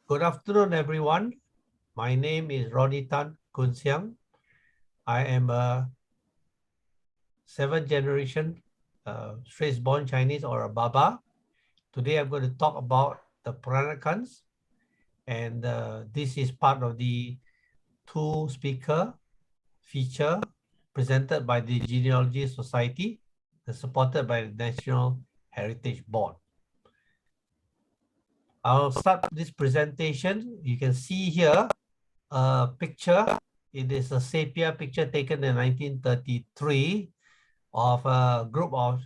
Good afternoon, everyone. My name is Ronnie Tan Kun Siang. I am a seventh generation Straits-born Chinese or a Baba. Today, I'm going to talk about the Peranakans, and this is part of the two-speaker feature presented by the Genealogy Society and supported by the National Heritage Board. I'll start this presentation. You can see here a picture. It is a sepia picture taken in 1933 of a group of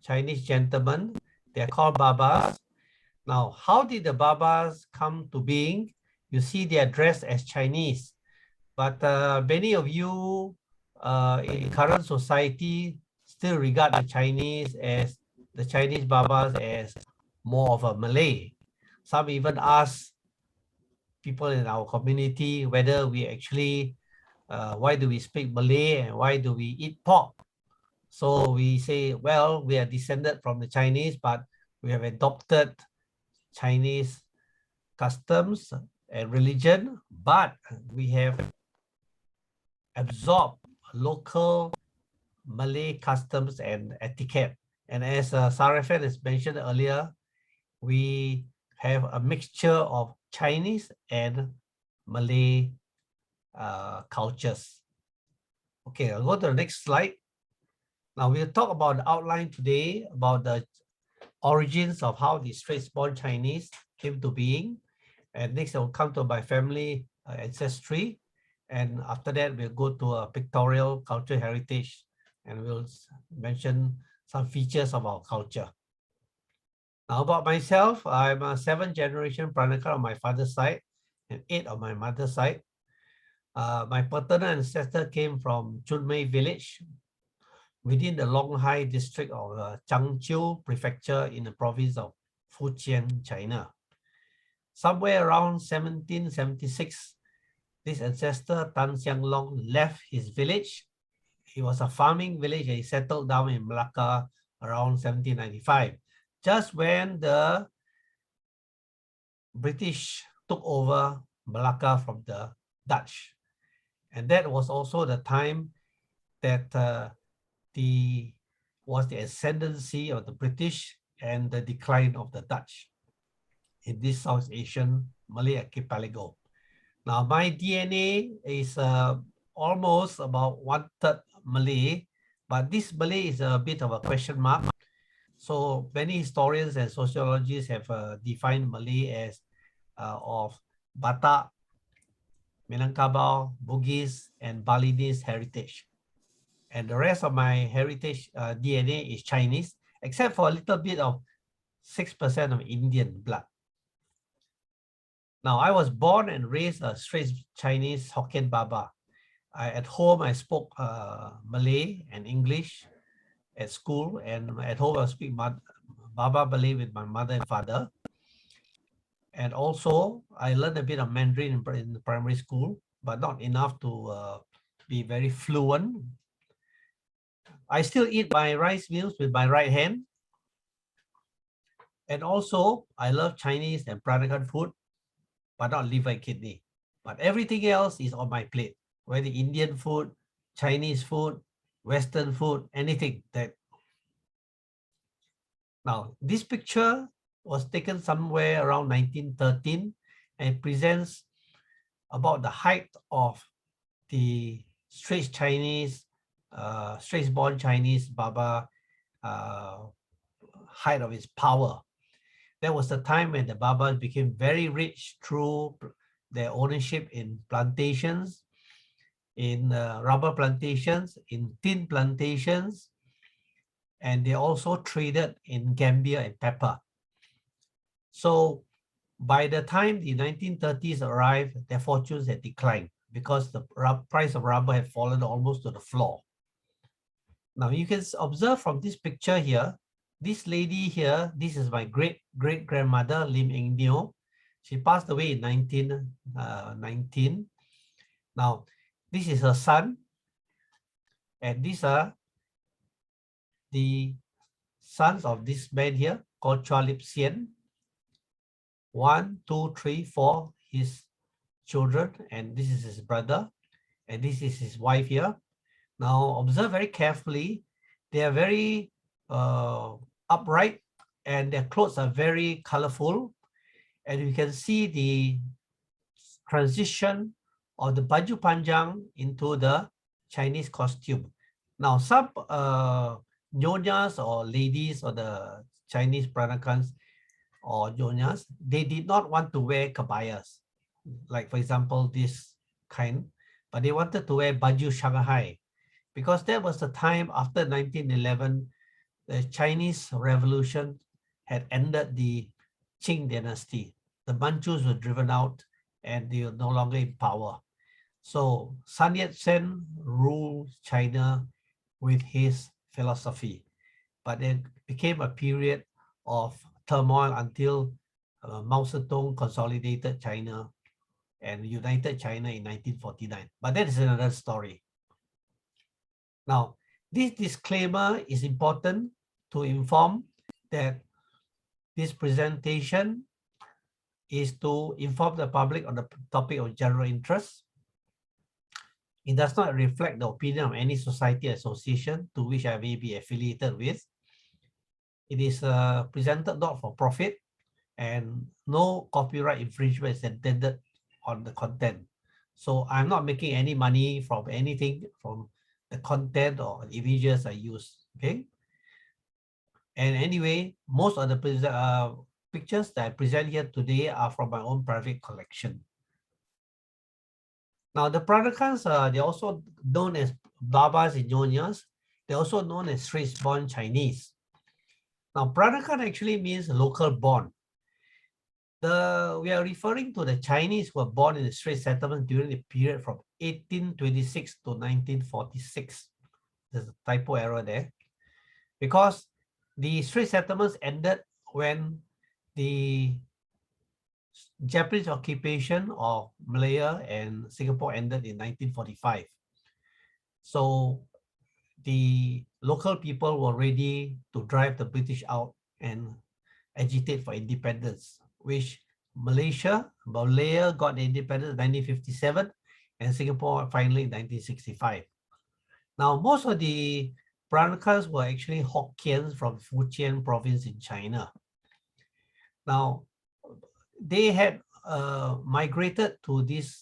Chinese gentlemen. They're called Babas. Now, how did the Babas come to being? You see they are dressed as Chinese, but many of you in current society still regard the Chinese Babas as more of a Malay. Some even ask people in our community whether we actually, why do we speak Malay and why do we eat pork? So we say, well, we are descended from the Chinese, but we have adopted Chinese customs and religion, but we have absorbed local Malay customs and etiquette. And as Sarafan has mentioned earlier, we have a mixture of Chinese and Malay cultures. Okay, I'll go to the next slide. Now we'll talk about the outline today about the origins of how the Straits-born Chinese came to being. And next I'll come to my family ancestry. And after that, we'll go to a pictorial cultural heritage and we'll mention some features of our culture. Now about myself, I'm a seventh generation Peranakan on my father's side and 8 on my mother's side. My paternal ancestor came from Chunmei village within the Longhai district of Changjiu prefecture in the province of Fujian, China. Somewhere around 1776, this ancestor Tan Siang Long left his village. It was a farming village and he settled down in Malacca around 1795, just when the British took over Malacca from the Dutch. And that was also the time that was the ascendancy of the British and the decline of the Dutch in this South Asian Malay archipelago. Now, my DNA is almost about 1/3 Malay, but this Malay is a bit of a question mark. So many historians and sociologists have defined Malay as of Batak, Minangkabau, Bugis, and Balinese heritage. And the rest of my heritage DNA is Chinese, except for a little bit of 6% of Indian blood. Now, I was born and raised a straight Chinese Hokkien Baba. At home, I spoke Malay and English at school, and at home, I speak Baba Malay with my mother and father. And also, I learned a bit of Mandarin in primary school, but not enough to be very fluent. I still eat my rice meals with my right hand. And also, I love Chinese and Peranakan food, but not liver and kidney. But everything else is on my plate, whether Indian food, Chinese food, Western food, anything that. Now, this picture was taken somewhere around 1913 and presents about the height of the Straits-born Chinese Baba, height of his power. That was the time when the Babas became very rich through their ownership in plantations, in rubber plantations, in tin plantations, and they also traded in gambia and pepper. So by the time the 1930s arrived, their fortunes had declined because the price of rubber had fallen almost to the floor. Now you can observe from this picture here, this lady here, this is my great-grandmother, Lim Eng Nio. She passed away in 1919. Now, this is her son, and these are the sons of this man here called Chua Lip Sien. 1, 2, 3, 4, his children, and this is his brother, and this is his wife here. Now observe very carefully. They are very upright, and their clothes are very colorful, and you can see the transition of the baju panjang into the Chinese costume. Now some nyonyas or ladies or the Chinese Peranakans or nyonyas, they did not want to wear kabayas, like for example this kind, but they wanted to wear baju Shanghai, because that was the time after 1911, the Chinese Revolution had ended the Qing dynasty. The Manchus were driven out and they were no longer in power. So Sun Yat-sen ruled China with his philosophy, but it became a period of turmoil until Mao Zedong consolidated China and united China in 1949. But that is another story. Now, this disclaimer is important to inform that this presentation is to inform the public on the topic of general interest. It does not reflect the opinion of any society association to which I may be affiliated with. It is presented not for profit, and no copyright infringement is intended on the content. So I'm not making any money from anything from the content or images I use, okay? And anyway, most of the pictures that I present here today are from my own private collection. Now, the Peranakans, they're also known as Babas and Nyonyas. They're also known as Straits-born Chinese. Now, Peranakan actually means local born. We are referring to the Chinese who were born in the Straits settlement during the period from 1826 to 1946. There's a typo error there, because the Straits settlements ended when the Japanese occupation of Malaya and Singapore ended in 1945. So the local people were ready to drive the British out and agitate for independence, which Malaya got independence in 1957 and Singapore finally in 1965. Now, most of the Peranakans were actually Hokkiens from Fujian province in China. Now, they had migrated to this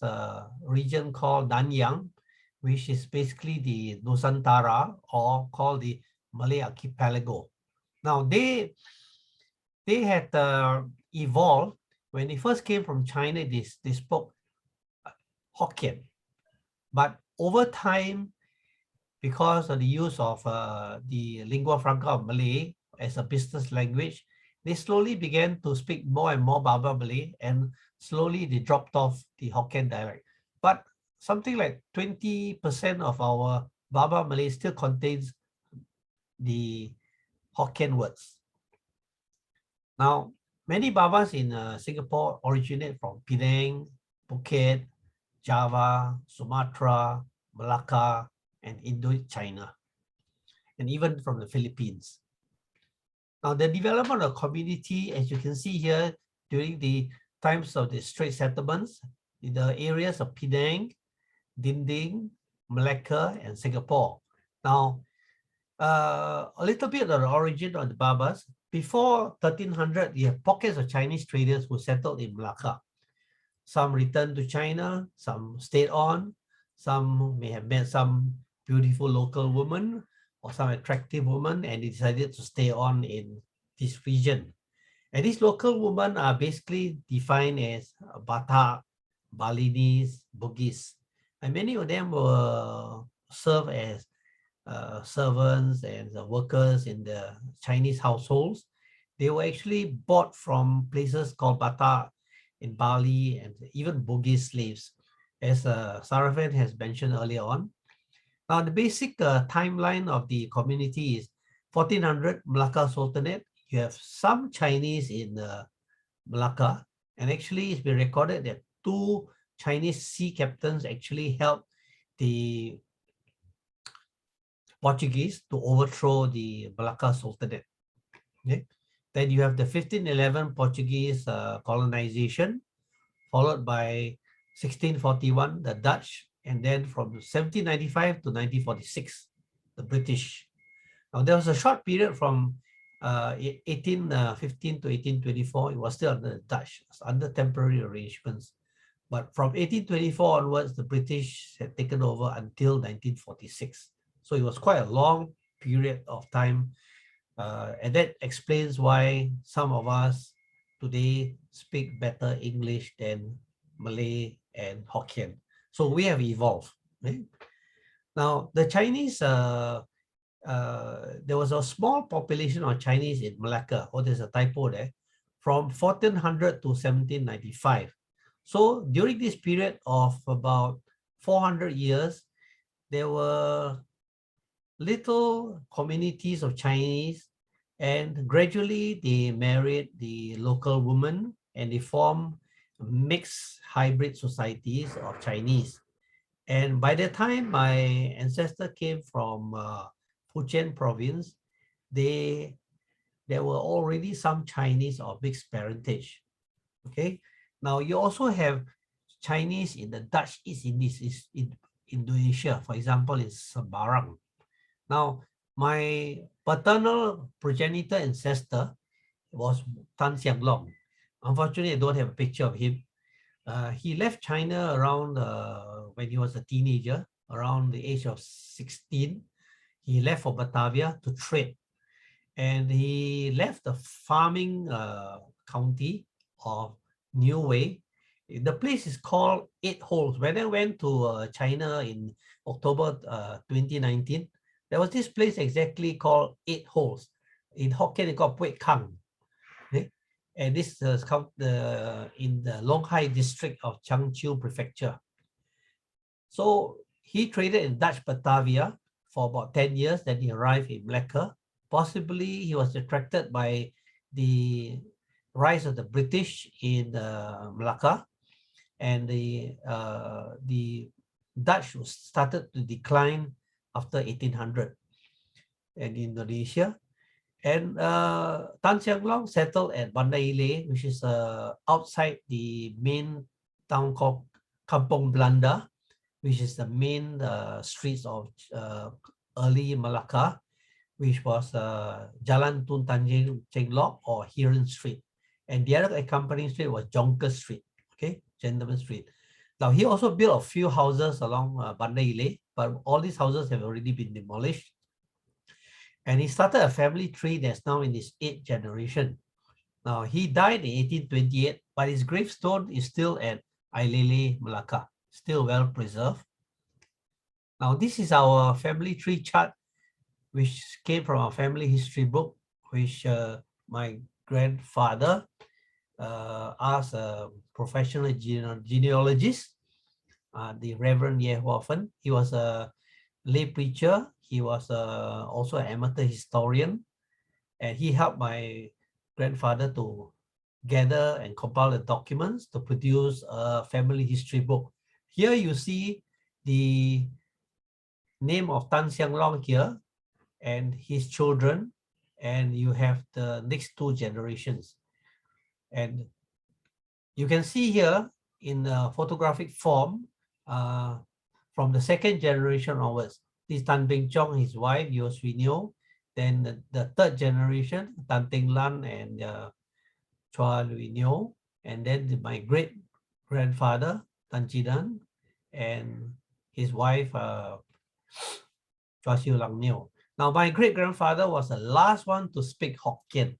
region called Nanyang, which is basically the Nusantara, or called the Malay Archipelago. Now, they had evolved. When they first came from China, they spoke Hokkien. But over time, because of the use of the lingua franca of Malay as a business language, they slowly began to speak more and more Baba Malay, and slowly they dropped off the Hokkien dialect. But something like 20% of our Baba Malay still contains the Hokkien words. Now, many Babas in Singapore originate from Penang, Phuket, Java, Sumatra, Malacca, and Indochina, and even from the Philippines. Now, the development of community, as you can see here, during the times of the Straits settlements, in the areas of Penang, Dinding, Malacca, and Singapore. Now, a little bit of the origin of the Babas. Before 1300, you have pockets of Chinese traders who settled in Malacca. Some returned to China, some stayed on, some may have met some beautiful local woman or some attractive woman, and they decided to stay on in this region. And these local women are basically defined as Batak, Balinese, Bugis. And many of them will serve as servants and workers in the Chinese households. They were actually bought from places called Batak in Bali, and even Bugis slaves, as Sarafen has mentioned earlier on. Now, the basic timeline of the community is 1400, Malacca Sultanate. You have some Chinese in Malacca, and actually it's been recorded that 2 Chinese sea captains actually helped the Portuguese to overthrow the Malacca Sultanate. Okay? Then you have the 1511 Portuguese colonization, followed by 1641, the Dutch, and then from 1795 to 1946, the British. Now, there was a short period from 1815 to 1824. It was still under the Dutch, under temporary arrangements. But from 1824 onwards, the British had taken over until 1946. So it was quite a long period of time. And that explains why some of us today speak better English than Malay and Hokkien. So we have evolved. Right? Now, the Chinese, there was a small population of Chinese in Malacca. Oh, there's a typo there. From 1400 to 1795. So during this period of about 400 years, there were little communities of Chinese, and gradually they married the local woman and they formed mixed hybrid societies of Chinese. And by the time my ancestor came from Fujian province, there were already some Chinese of mixed parentage. Okay, now you also have Chinese in the Dutch East Indies, in Indonesia, for example, in Semarang. Now, my paternal progenitor ancestor was Tan Siang Long. Unfortunately, I don't have a picture of him. He left China around when he was a teenager, around the age of 16. He left for Batavia to trade. And he left the farming county of New Way. The place is called Eight Holes. When I went to China in October 2019, there was this place exactly called Eight Holes. In Hokkien, it's called Puet Kang. Okay? And this is in the Longhai district of Changchiu Prefecture. So he traded in Dutch Batavia for about 10 years. Then he arrived in Malacca. Possibly he was attracted by the rise of the British in Malacca, and the Dutch started to decline after 1800 in Indonesia. And Tan Siang Long settled at Banda Ile, which is outside the main town called Kampong Belanda, which is the main streets of early Malacca, which was Jalan Tun Tanjung Cheng Lok or Heron Street. And the other accompanying street was Jonker Street, okay, Gentleman Street. Now, he also built a few houses along Banda Ile, but all these houses have already been demolished. And he started a family tree that's now in his 8th generation. Now, he died in 1828, but his gravestone is still at Ailele, Malacca, still well preserved. Now, this is our family tree chart, which came from our family history book, which my grandfather asked a professional genealogist, the Reverend Ye Hua-fen. He was a lay preacher. He was also an amateur historian, and he helped my grandfather to gather and compile the documents to produce a family history book. Here you see the name of Tan Siang Long here and his children, and you have the next 2 generations. And you can see here in the photographic form from the 2nd generation onwards. This is Tan Beng Chong, his wife, Yeo Swee Neo. Then the 3rd generation, Tan Teng Lan and Chua Lui Neo. And then my great-grandfather, Tan Chi Dan, and his wife, Chua Siu Lang Neo. Now, my great-grandfather was the last one to speak Hokkien,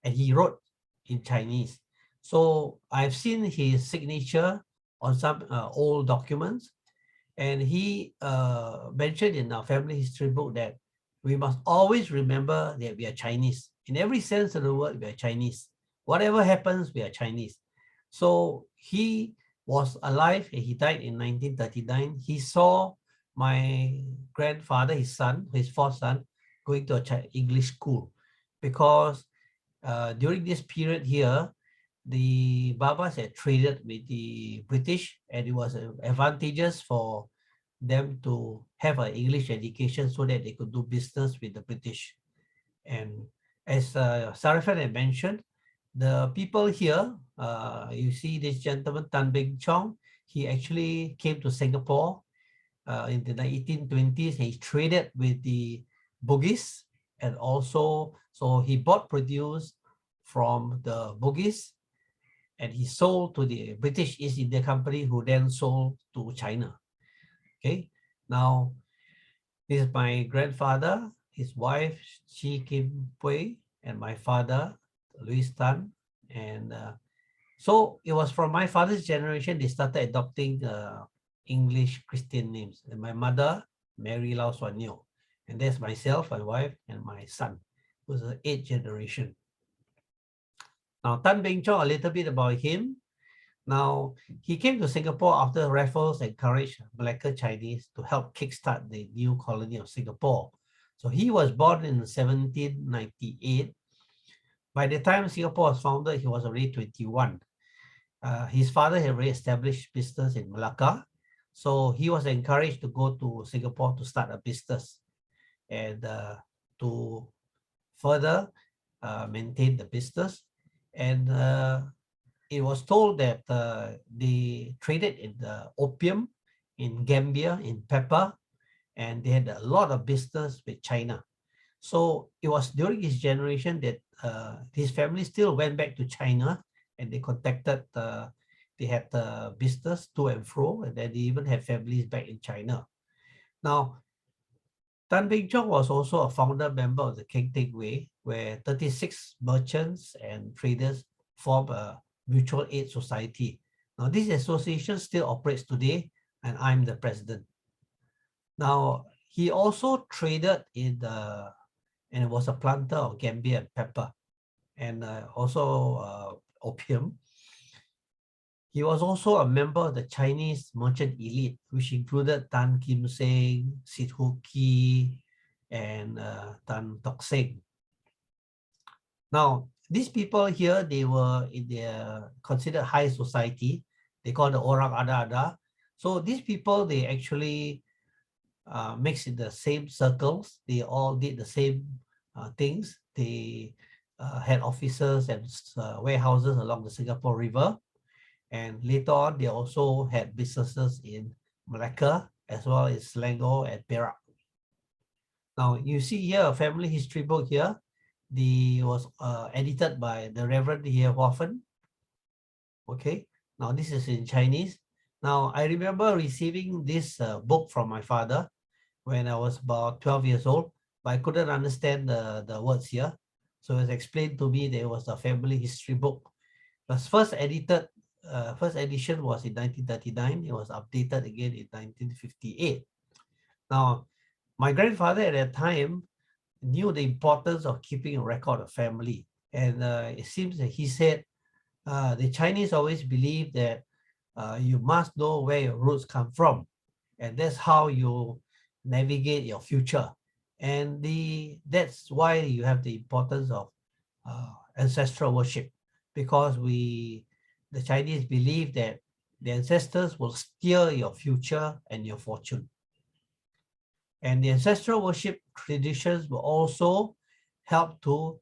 and he wrote in Chinese. So I've seen his signature on some old documents, and he mentioned in our family history book that we must always remember that we are Chinese. In every sense of the word, we are Chinese. Whatever happens, we are Chinese. So he was alive, and he died in 1939. He saw my grandfather, his son, his 4th son, going to a English school, because during this period here, the Babas had traded with the British, and it was advantageous for them to have an English education so that they could do business with the British. And As Sarafan had mentioned, the people here, you see this gentleman, Tan Beng Chong, he actually came to Singapore in the 1820s. He traded with the Bugis, and also, so he bought produce from the Bugis and he sold to the British East India Company, who then sold to China. Okay, now this is my grandfather, his wife, Chi Kim Pui, and my father, Louis Tan. And so it was from my father's generation, they started adopting English Christian names. And my mother, Mary Lau Suan Nyo. And there's myself, my wife, and my son, who's the 8th generation. Now, Tan Beng Chong, a little bit about him. Now, he came to Singapore after Raffles encouraged Malacca Chinese to help kickstart the new colony of Singapore. So he was born in 1798. By the time Singapore was founded, he was already 21. His father had already established business in Malacca. So he was encouraged to go to Singapore to start a business and to further maintain the business. And it was told that they traded in the opium, in Gambia, in pepper, and they had a lot of business with China. So it was during his generation that his family still went back to China, and they contacted, they had business to and fro, and then they even had families back in China. Now, Tan Beng Chong was also a founder member of the Keng Teck Way, where 36 merchants and traders formed a mutual aid society. Now, this association still operates today, and I'm the president. Now, he also traded in the, and was a planter of Gambia and pepper, and also opium. He was also a member of the Chinese merchant elite, which included Tan Kim Seng, Sit Hu Ki, and Tan Tok Seng. Now, these people here, they were in their considered high society. They call the Orang Ada-Ada. So these people, they actually mixed in the same circles. They all did the same things. They had offices and warehouses along the Singapore River. And later on, they also had businesses in Malacca, as well as Selangor and Perak. Now, you see here a family history book here. Was edited by the Reverend He Huafen. Okay, now this is in Chinese. Now, I remember receiving this book from my father when I was about 12 years old, but I couldn't understand the words here. So it was explained to me that it was a family history book. The first edition was in 1939. It was updated again in 1958. Now, my grandfather at that time knew the importance of keeping a record of family. And it seems that he said, the Chinese always believe that you must know where your roots come from. And that's how you navigate your future. And that's why you have the importance of ancestral worship, because the Chinese believe that the ancestors will steer your future and your fortune. And the ancestral worship traditions will also help to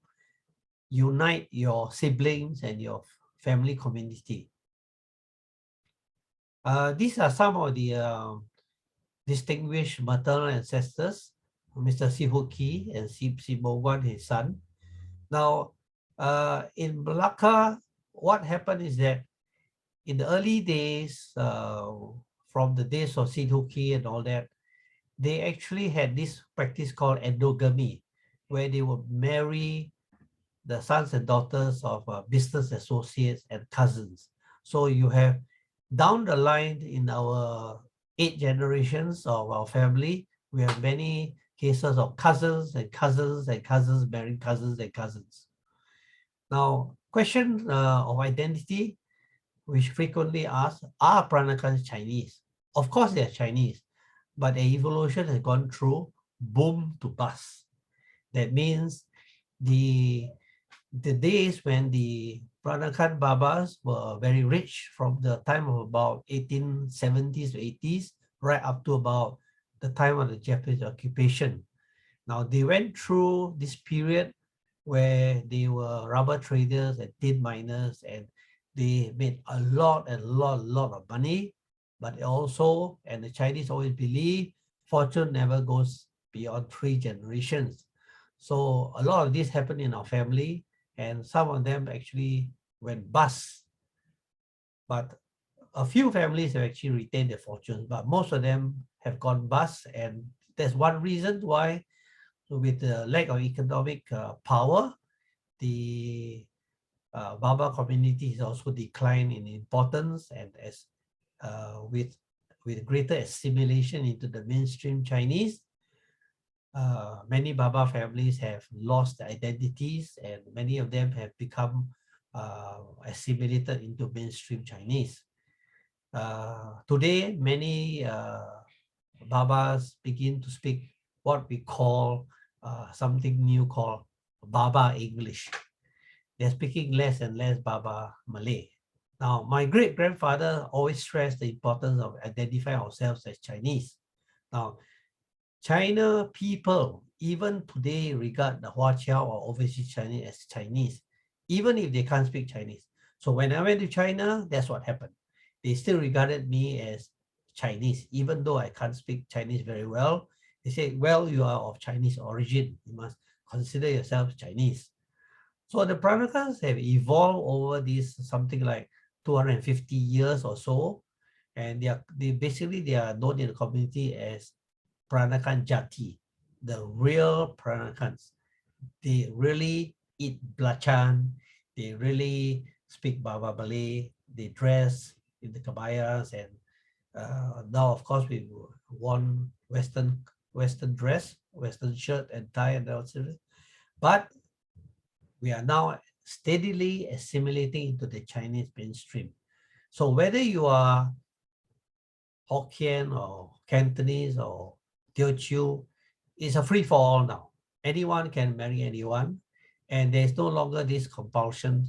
unite your siblings and your family community. These are some of the distinguished maternal ancestors, Mr. Si Hu Ki and Si Mo Wan, his son. Now, in Malacca, what happened is that in the early days, from the days of Si Hu Ki and all that, they actually had this practice called endogamy, where they would marry the sons and daughters of business associates and cousins. So you have down the line in our 8 generations of our family, we have many cases of cousins and cousins and cousins marrying cousins and cousins. Now, question of identity, which frequently asked, are Peranakans Chinese? Of course they are Chinese, but the evolution has gone through boom to bust. That means the days when the Peranakan Babas were very rich, from the time of about 1870s to 80s, right up to about the time of the Japanese occupation. Now, they went through this period where they were rubber traders and tin miners, and they made a lot of money. But also, and the Chinese always believe, fortune never goes beyond 3 generations. So a lot of this happened in our family, and some of them actually went bust. But a few families have actually retained their fortunes, but most of them have gone bust. And that's one reason why, with the lack of economic power, the Baba community has also declined in importance, and as with greater assimilation into the mainstream Chinese, many Baba families have lost their identities, and many of them have become assimilated into mainstream Chinese. Today, many Babas begin to speak what we call something new called Baba English. They're speaking less and less Baba Malay. Now, my great-grandfather always stressed the importance of identifying ourselves as Chinese. Now, China people, even today, regard the Huaqiao or overseas Chinese as Chinese, even if they can't speak Chinese. So when I went to China, that's what happened. They still regarded me as Chinese, even though I can't speak Chinese very well. They say, well, you are of Chinese origin. You must consider yourself Chinese. So the Peranakans have evolved over this something like 250 years or so. And they are known in the community as Peranakan Jati, the real Peranakans. They really eat belacan, they really speak Baba Malay, they dress in the kabayas, and now of course we worn Western dress, Western shirt and tie and all. But we are now steadily assimilating into the Chinese mainstream. So whether you are Hokkien or Cantonese or Teochew, it's a free-for-all now. Anyone can marry anyone, and there's no longer this compulsion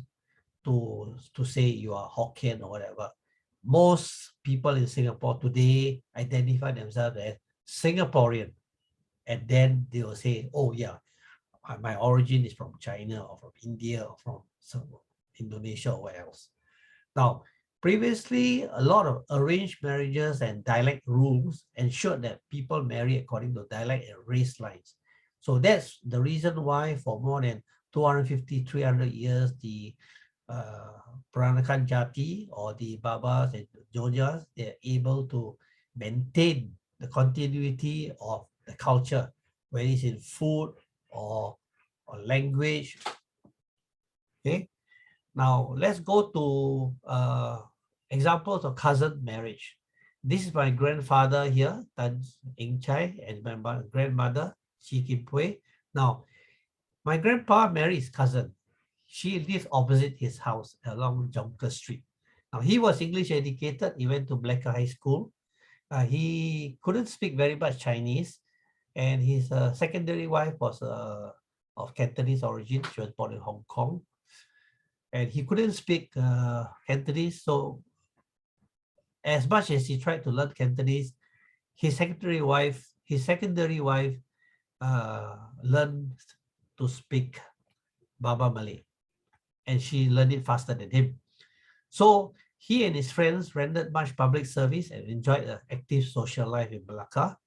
to say you are Hokkien or whatever. Most people in Singapore today identify themselves as Singaporean, and then they will say, oh yeah, my origin is from China or from India or from Indonesia or where else. Now, previously, a lot of arranged marriages and dialect rules ensured that people marry according to dialect and race lines. So that's the reason why for more than 250, 300 years, the Peranakan Jati or the Babas and Jonyas, they're able to maintain the continuity of the culture, whether it's in food or language. Okay. Now, let's go to examples of cousin marriage. This is my grandfather here, Tan Eng Chai, and my grandmother, Chi Kim Pui. Now, my grandpa married his cousin. She lives opposite his house along Jonker Street. Now, he was English educated. He went to Blacker High School. He couldn't speak very much Chinese, and his secondary wife was of Cantonese origin. She was born in Hong Kong. And he couldn't speak Cantonese, so as much as he tried to learn Cantonese, his secondary wife learned to speak Baba Malay, and she learned it faster than him. So he and his friends rendered much public service and enjoyed an active social life in Malacca.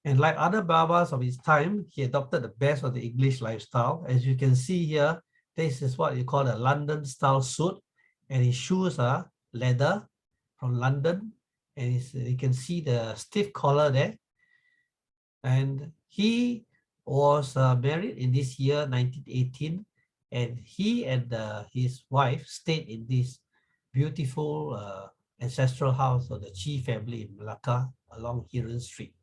And like other Babas of his time, he adopted the best of the English lifestyle. As you can see here, this is what you call a London style suit, and his shoes are leather from London, and you can see the stiff collar there. And he was married in this year 1918, and he and his wife stayed in this beautiful ancestral house of the Chi family in Malacca along Heron Street.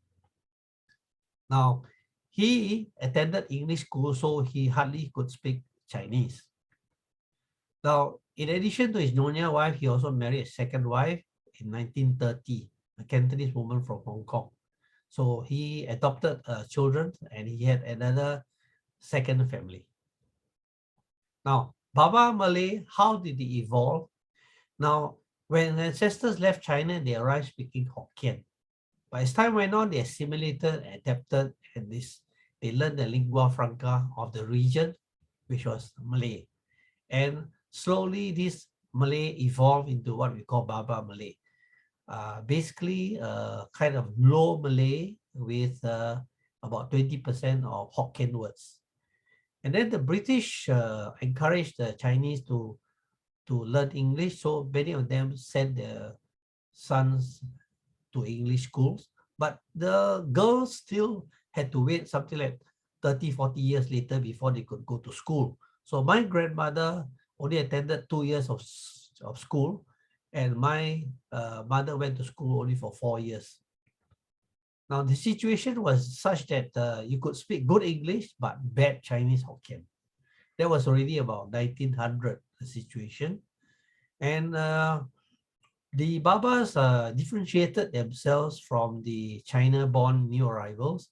Now, he attended English school, so he hardly could speak Chinese. Now, in addition to his Nyonya wife, he also married a second wife in 1930, a Cantonese woman from Hong Kong. So he adopted children, and he had another second family. Now, Baba Malay, how did it evolve? Now, when ancestors left China, they arrived speaking Hokkien. But as time went on, they assimilated, adapted, and they learned the lingua franca of the region. which was Malay. And slowly this Malay evolved into what we call Baba Malay. Basically, kind of low Malay with about 20% of Hokkien words. And then the British encouraged the Chinese to learn English. So many of them sent their sons to English schools, but the girls still had to wait something like 30, 40 years later before they could go to school. So my grandmother only attended 2 years of school, and my mother went to school only for 4 years. Now the situation was such that you could speak good English, but bad Chinese Hokkien. That was already about 1900, the situation. And the Babas differentiated themselves from the China-born new arrivals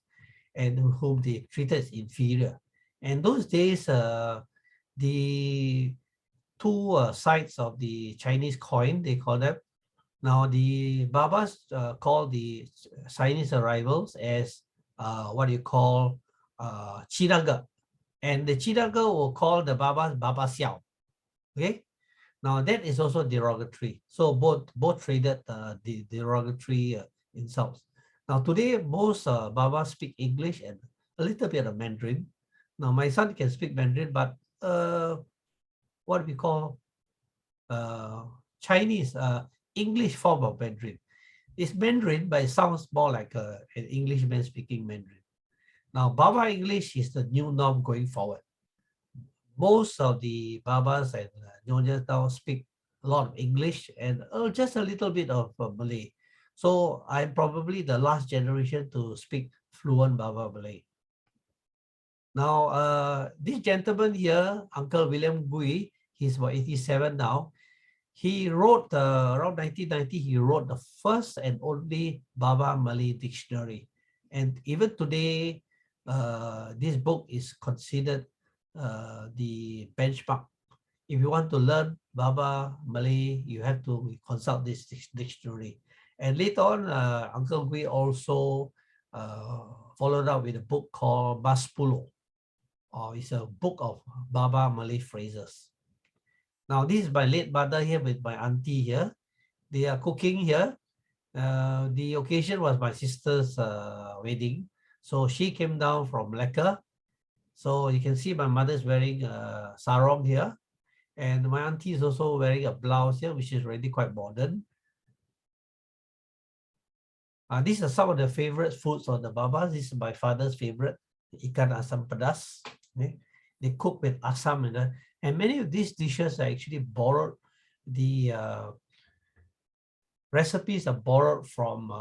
and whom they treated as inferior. And those days, the two sides of the Chinese coin, they call them. Now the Babas call the Chinese arrivals as what you call Chinaga. And the Chinaga will call the Babas Baba Xiao. Okay? Now that is also derogatory. So both traded the derogatory insults. Now today, most Babas speak English and a little bit of Mandarin. Now my son can speak Mandarin, but what we call Chinese, English form of Mandarin. It's Mandarin, but it sounds more like an Englishman speaking Mandarin. Now Baba English is the new norm going forward. Most of the Babas and Nyonyas now speak a lot of English and just a little bit of Malay. So I'm probably the last generation to speak fluent Baba Malay. Now, this gentleman here, Uncle William Gui, he's about 87 now. He wrote, around 1990, he wrote the first and only Baba Malay dictionary. And even today, this book is considered the benchmark. If you want to learn Baba Malay, you have to consult this dictionary. And later on, Uncle Gui also followed up with a book called Maspulo. It's a book of Baba Malay phrases. Now, this is my late mother here with my auntie here. They are cooking here. The occasion was my sister's wedding. So she came down from Malacca. So you can see my mother is wearing a sarong here. And my auntie is also wearing a blouse here, which is really quite modern. These are some of the favorite foods of the Babas. This is my father's favorite, ikan asam pedas. Okay? They cook with asam and many of these dishes are actually borrowed. The recipes are borrowed from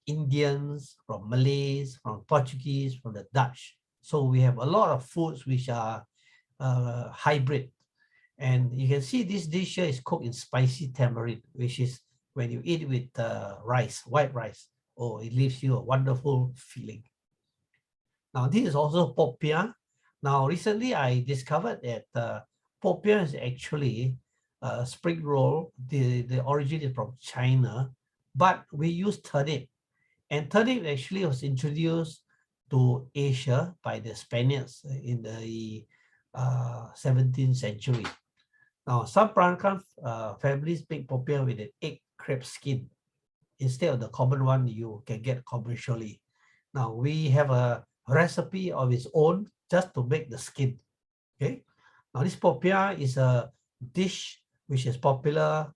Indians, from Malays, from Portuguese, from the Dutch. So we have a lot of foods which are hybrid. And you can see this dish here is cooked in spicy tamarind, which is when you eat with rice, white rice. Oh, it leaves you a wonderful feeling. Now, this is also popiah. Now, recently I discovered that popiah is actually a spring roll. The origin is from China, but we use turnip. And turnip actually was introduced to Asia by the Spaniards in the 17th century. Now, some Peranakan families make popiah with an egg crab skin instead of the common one you can get commercially. Now, we have a recipe of its own just to make the skin. Okay. Now, this popiah is a dish which is popular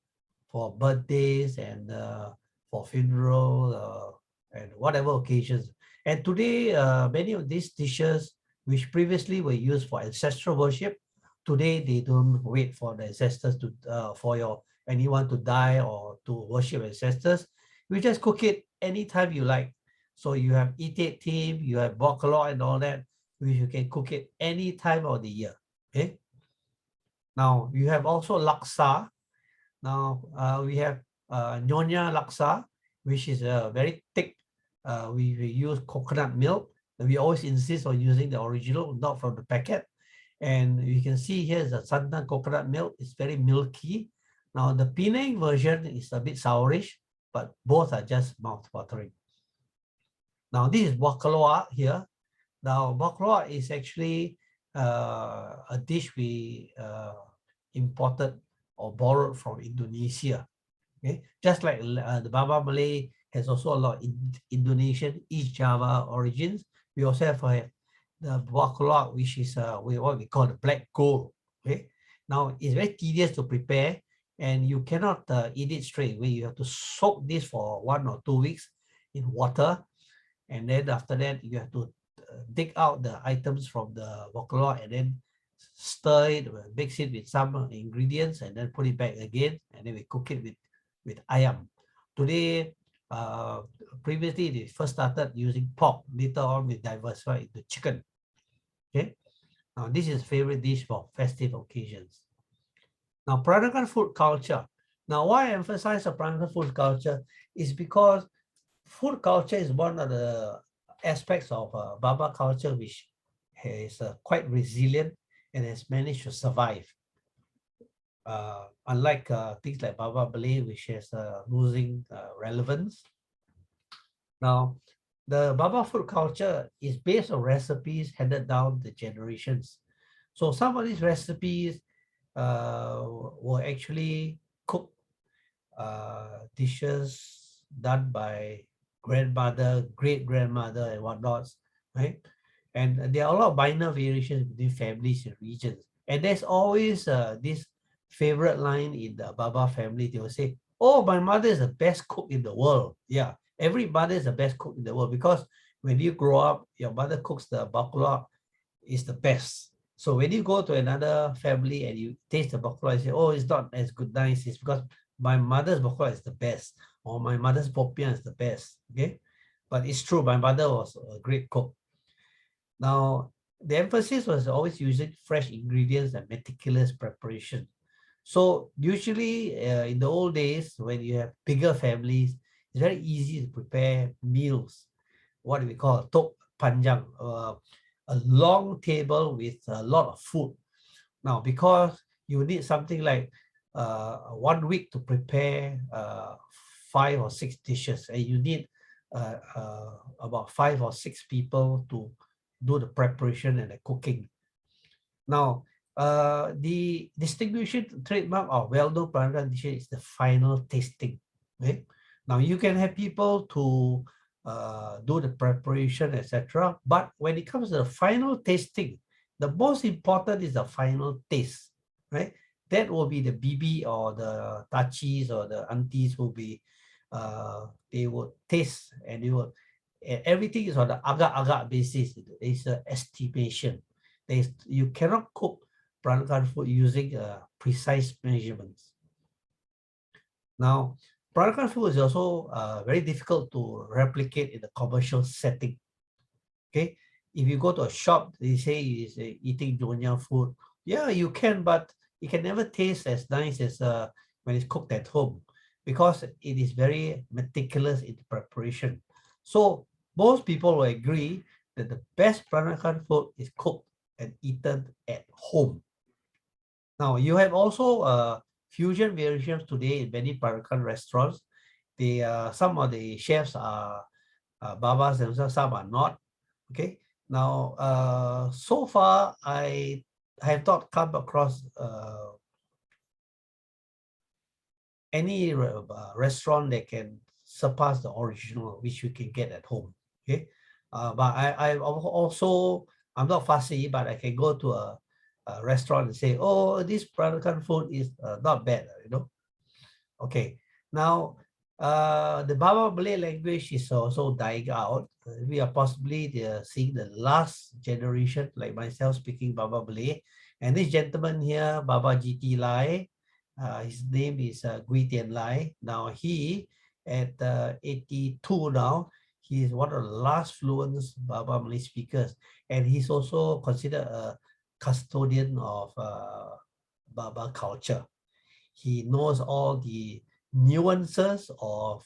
for birthdays and for funeral and whatever occasions. And today, many of these dishes, which previously were used for ancestral worship, today they don't wait for the ancestors to for anyone to die or to worship ancestors. You just cook it anytime you like. So you have eat team, you have bokalo and all that, which you can cook it any time of the year. Okay. Now you have also laksa. Now we have nyonya laksa, which is very thick. We use coconut milk. We always insist on using the original, not from the packet. And you can see here is a santan coconut milk. It's very milky. Now the Penang version is a bit sourish, but both are just mouth-watering. Now this is wakaloa here. Now, baklava is actually a dish we imported or borrowed from Indonesia. Okay, just like the Baba Malay has also a lot of Indonesian, East Java origins. We also have the baklava, which is what we call the black gold. Okay, now it's very tedious to prepare, and you cannot eat it straight away. You have to soak this for 1 or 2 weeks in water, and then after that you have to dig out the items from the baklava and then stir it, mix it with some ingredients, and then put it back again, and then we cook it with ayam. Today, previously they first started using pork. Later on, we diversified into chicken. Okay, now this is favorite dish for festive occasions. Now, Peranakan food culture. Now, why I emphasize the Peranakan food culture is because food culture is one of the aspects of Baba culture which is quite resilient and has managed to survive. Unlike things like Baba Malay, which is losing relevance. Now, the Baba food culture is based on recipes handed down the generations. So some of these recipes were actually cooked dishes done by grandmother, great-grandmother, and whatnot, right? And there are a lot of minor variations between families and regions. And there's always this favorite line in the Baba family. They will say, oh, my mother is the best cook in the world. Yeah, every mother is the best cook in the world because when you grow up, your mother cooks the baklava is the best. So when you go to another family and you taste the baklava, you say, oh, it's not as good, nice. It's because my mother's baklava is the best, or my mother's popiah is the best. Okay, but it's true. My mother was a great cook. Now, the emphasis was always using fresh ingredients and meticulous preparation. So usually in the old days, when you have bigger families, it's very easy to prepare meals, what we call tok panjang, a long table with a lot of food. Now, because you need something like 1 week to prepare 5 or 6 dishes, and you need about 5 or 6 people to do the preparation and the cooking. Now, the distinguishing trademark of well-known Peranakan dishes is the final tasting. Okay? Now, you can have people to do the preparation, etc. But when it comes to the final tasting, the most important is the final taste, right? That will be the bibi or the tachis or the aunties will be, they will taste and they will, everything is on the agak-agak basis. It's an estimation. You cannot cook Peranakan food using precise measurements. Now, Peranakan food is also very difficult to replicate in the commercial setting. Okay, if you go to a shop, they say it's eating Nyonya food. Yeah, you can, but it can never taste as nice as when it's cooked at home because it is very meticulous in preparation. So most people will agree that the best Peranakan food is cooked and eaten at home. Now, you have also fusion variations today in many Peranakan restaurants. Some of the chefs are Babas themselves, some are not. Okay. Now, so far, I have not come across any restaurant that can surpass the original, which you can get at home. Okay. But I'm not fussy, but I can go to a restaurant and say, oh, this Peranakan food is not bad, you know. Okay, now the Baba Malay language is also dying out. We are possibly seeing the last generation like myself speaking Baba Malay. And this gentleman here, Baba GT Lai, his name is Gui Tian Lai. Now he, at 82 now, he is one of the last fluent Baba Malay speakers. And he's also considered a custodian of Baba culture. He knows all the nuances of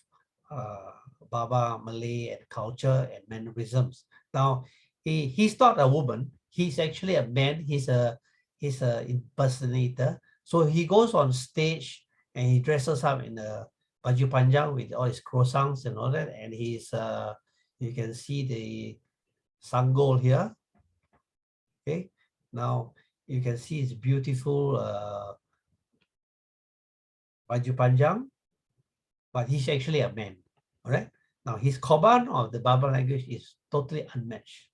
Baba Malay and culture and mannerisms. Now, he's not a woman. He's actually a man. He's a impersonator. So he goes on stage and he dresses up in a baju panjang with all his croissants and all that. And he's you can see the sanggol here. Okay, now you can see it's beautiful baju panjang, but he's actually a man. All right. Now his korban of the Baba language is totally unmatched.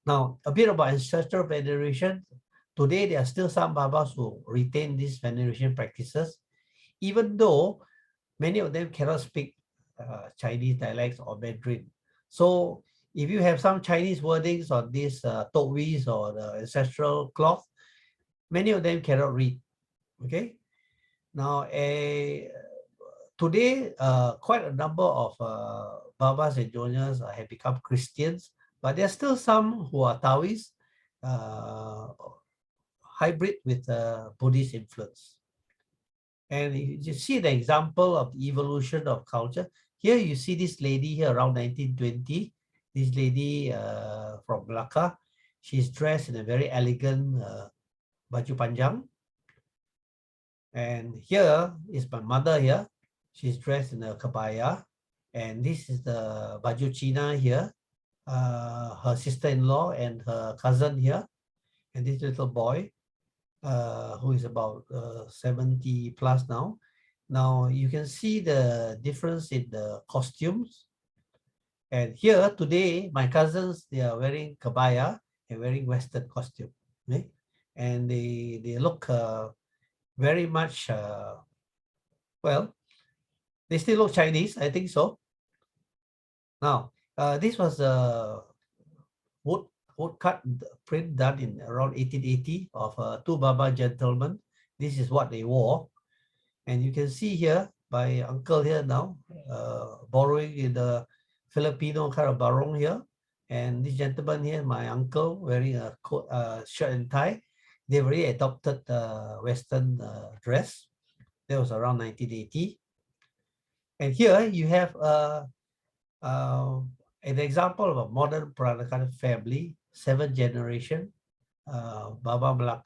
Now a bit about ancestral veneration. Today there are still some Babas who retain these veneration practices, even though many of them cannot speak Chinese dialects or Mandarin. So if you have some Chinese wordings on these tokvis or the ancestral cloth, many of them cannot read. Okay. Now, today, quite a number of Babas and Jonias have become Christians, but there are still some who are Taoists, hybrid with Buddhist influence. And you see the example of the evolution of culture. Here you see this lady here around 1920, this lady from Malacca. She's dressed in a very elegant baju panjang. And here is my mother here. She's dressed in a kabaya. And this is the baju Cina here, her sister-in-law and her cousin here. And this little boy, who is about 70 plus now. Now you can see the difference in the costumes. And here today, my cousins, they are wearing kabaya and wearing Western costume. Okay? And they look very much, well, they still look Chinese, I think so. Now, this was a woodcut print done in around 1880 of two Baba gentlemen. This is what they wore. And you can see here, my uncle here now, borrowing in the Filipino kind of barong here. And this gentleman here, my uncle, wearing a coat, shirt and tie. They've already adopted Western dress. That was around 1980. And here you have an example of a modern Peranakan family, 7th generation, Baba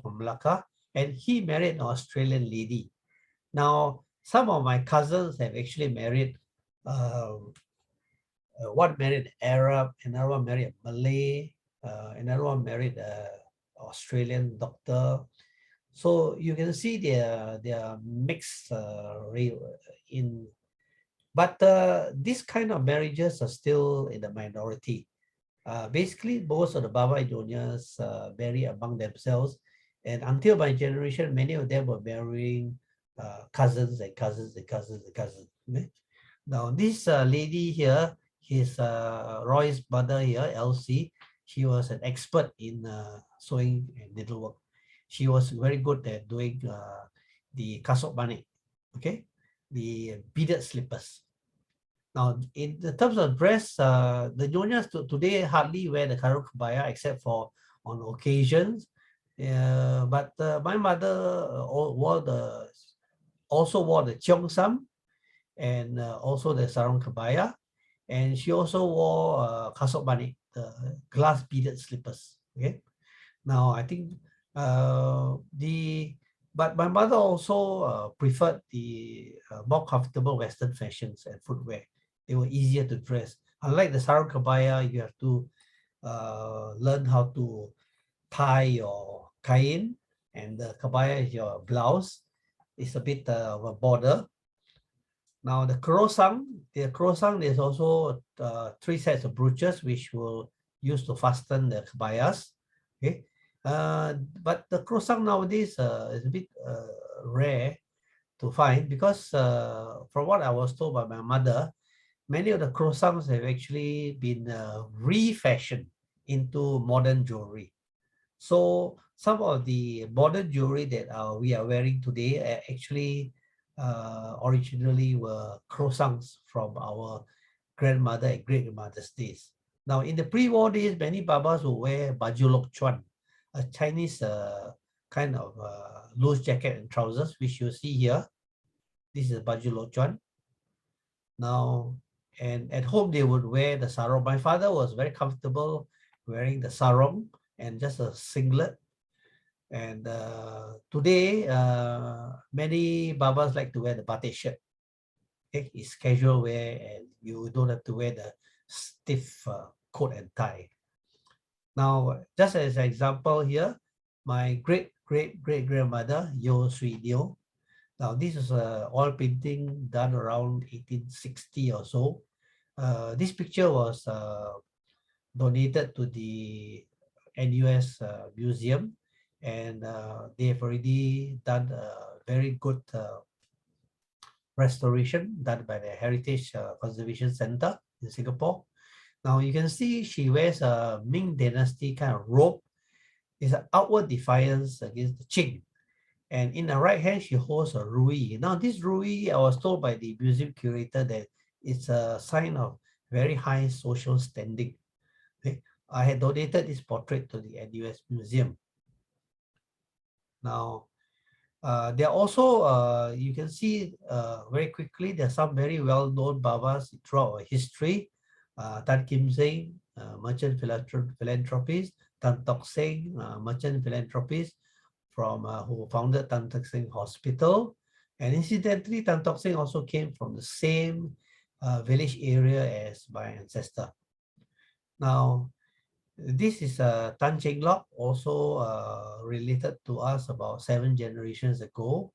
from Malacca, and he married an Australian lady. Now, some of my cousins have actually married, one married an Arab, another one married a Malay, another one married an Australian doctor. So you can see they are mixed in, but this kind of marriages are still in the minority. Basically, most of the Baba Idonias marry among themselves, and until my generation, many of them were marrying cousins and cousins and cousins and cousins. Okay? Now, this lady here, his Roy's mother here, Elsie, she was an expert in sewing and needlework. She was very good at doing the kasok banik, okay, the beaded slippers. Now, in the terms of dress, the Nyonyas today hardly wear the karung kebaya except for on occasions. But my mother also wore the cheongsam and also the sarong kebaya, and she also wore kasok banik, the glass beaded slippers. Okay. Now I think but my mother also preferred the more comfortable Western fashions and footwear. They were easier to dress. Unlike the sarong kebaya, you have to learn how to tie your kain, and the kebaya is your blouse. It's a bit of a border. Now the krosang, there's also 3 sets of brooches which will use to fasten the kebayas. Okay, but the krosang nowadays is a bit rare to find because from what I was told by my mother, many of the croissants have actually been refashioned into modern jewelry. So some of the modern jewelry that we are wearing today actually originally were croissants from our grandmother and great-grandmother's days. Now, in the pre-war days, many Babas will wear baju lok chuan, a Chinese kind of loose jacket and trousers, which you see here. This is baju lok chuan. Now, and at home they would wear the sarong. My father was very comfortable wearing the sarong and just a singlet. And today, many Babas like to wear the batik shirt. Okay? It's casual wear and you don't have to wear the stiff coat and tie. Now, just as an example here, my great-great-great-grandmother, Yo Sui Nio. Now, this is an oil painting done around 1860 or so. This picture was donated to the NUS museum, and they've already done a very good restoration done by the Heritage Conservation Center in Singapore. Now you can see she wears a Ming Dynasty kind of robe. It's an outward defiance against the Qing. And in the right hand, she holds a rui. Now this rui, I was told by the museum curator that it's a sign of very high social standing. Okay? I had donated this portrait to the NUS museum. Now, there are also, you can see very quickly, there are some very well-known Babas throughout our history. Tan Kim Seng, merchant philanthropist, Tan Tok Seng, merchant philanthropist from who founded Tan Tok Seng Hospital. And incidentally, Tan Tok Seng also came from the same village area as my ancestor. Now, this is Tan Cheng Lock, also related to us about 7 generations ago.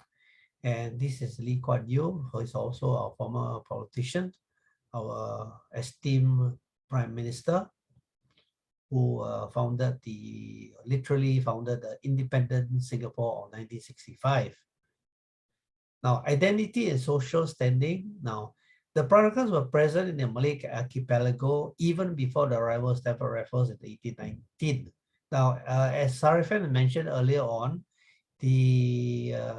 And this is Lee Kuan Yew, who is also our former politician, our esteemed Prime Minister, who literally founded the independent Singapore of 1965. Now, identity and social standing. Now, the Peranakans were present in the Malay archipelago even before the arrival of Stamford Raffles in 1819. Now, as Sarifan mentioned earlier on, there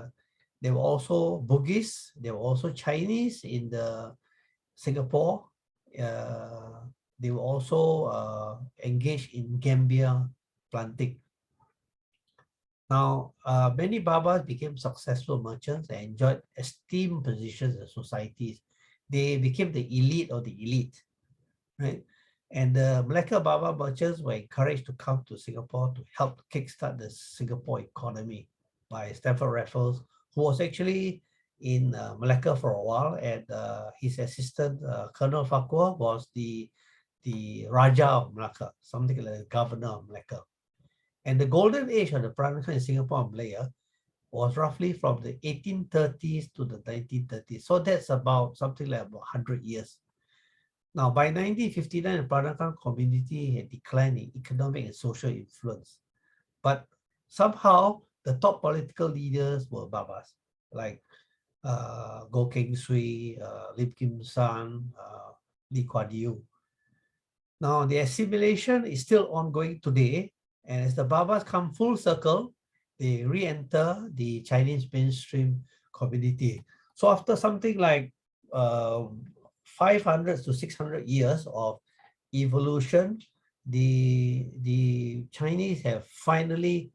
were also Bugis, there were also Chinese in the Singapore. They were also engaged in Gambia planting. Now, many Babas became successful merchants and enjoyed esteemed positions in societies. They became the elite of the elite, right? And the Malacca Baba merchants were encouraged to come to Singapore to help kickstart the Singapore economy by Stamford Raffles, who was actually in Malacca for a while, and his assistant, Colonel Farquhar, was the Raja of Malacca, something like the governor of Malacca. And the golden age of the Peranakan in Singapore and Malaya was roughly from the 1830s to the 1930s. So that's about something like about 100 years. Now, by 1959, the Peranakan community had declined in economic and social influence. But somehow, the top political leaders were Babas, like Goh Keng Swee, Lim Kim San, Lee Kuan Yew. Now, the assimilation is still ongoing today, and as the Babas come full circle, they re-enter the Chinese mainstream community. So after something like 500 to 600 years of evolution, the Chinese have finally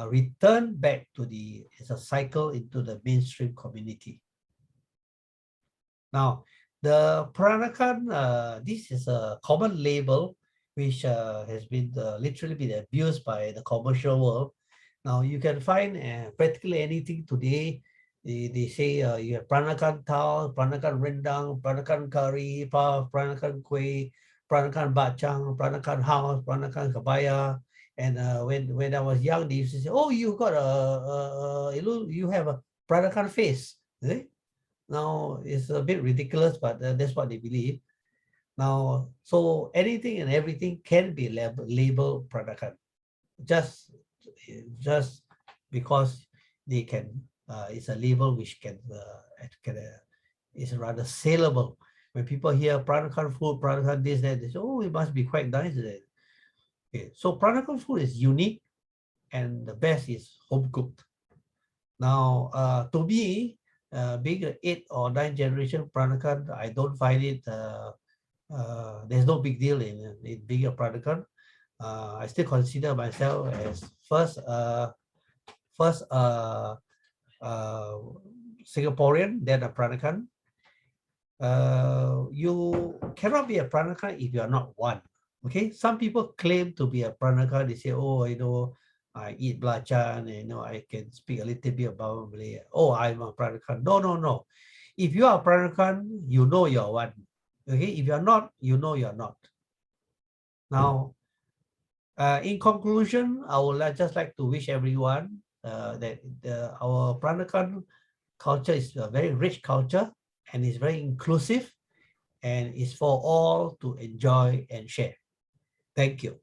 returned back to it's a cycle into the mainstream community. Now, the Peranakan, this is a common label which has been literally been abused by the commercial world. Now, you can find practically anything today. They say you have Peranakan tau, Peranakan rendang, Peranakan curry puff, Peranakan kuih, Peranakan bacang, Peranakan house, Peranakan kebaya. And when I was young, they used to say, "Oh, you got you have a Peranakan face." Now it's a bit ridiculous, but that's what they believe. Now, so anything and everything can be labeled Peranakan, just because they can. It's a label which is rather saleable. When people hear Peranakan food, Peranakan this, that, they say, "Oh, it must be quite nice." Okay, so Peranakan food is unique, and the best is home cooked. Now, to me, being an 8th or 9th generation Peranakan, I don't find it. There's no big deal in being a Peranakan. I still consider myself as first Singaporean, then a Peranakan. You cannot be a Peranakan if you are not one. Okay, some people claim to be a Peranakan. They say, "Oh, I eat belacan, I can speak a little bit about Malay. Oh, I'm a Peranakan." No. If you are a Peranakan, you know you're one. Okay, if you're not, you know you're not. Now, in conclusion, I would just like to wish everyone that our Peranakan culture is a very rich culture and is very inclusive and is for all to enjoy and share. Thank you.